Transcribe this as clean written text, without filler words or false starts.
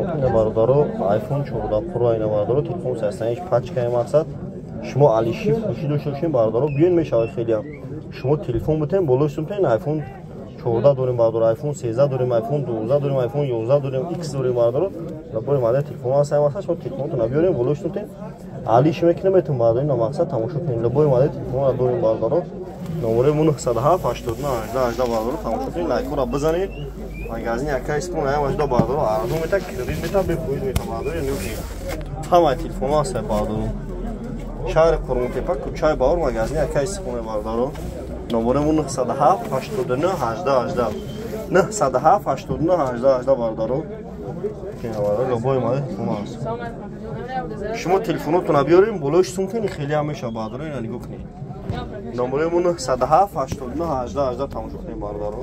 Бардоро iPhone 14 Pro айна бардоро телефон 81 пачкаи мақсад шумо алиши фурӯшӣ дошта бошед бардоро биён мешавад хелиам шумо телефон бутен болош сумтен iPhone 14 дорем бардоро iPhone 13 дорем iPhone 12 дорем iPhone 11 дорем X дорем бардоро бори маде телефон ҳастаи мақсад шумо телефонтон биёрем болош сумтен алиши мекунем метун бардорем на мақсад тамошо кунем бори маде телефон дорем бардоро номере 907 89 18 бардоро тамошо кунем лайкора бизанед магазин якай спон ая вajda бардоро арзон мета кредит мета бепоиз мета бардоро нӯхи ҳамаи телефон ҳастаи бардоро шаҳри Қурмутепа кӯчаи Бавур магазин якай спон бардоро номере 907 89 18 907 89 18 бардоро лобои маде телефон ҳаст шумо телефонотона биёрем болоиш сумтени хеле ҳам меша бардоро ина нигоҳ кунед номере 907 89 18 тамошо кунем бардоро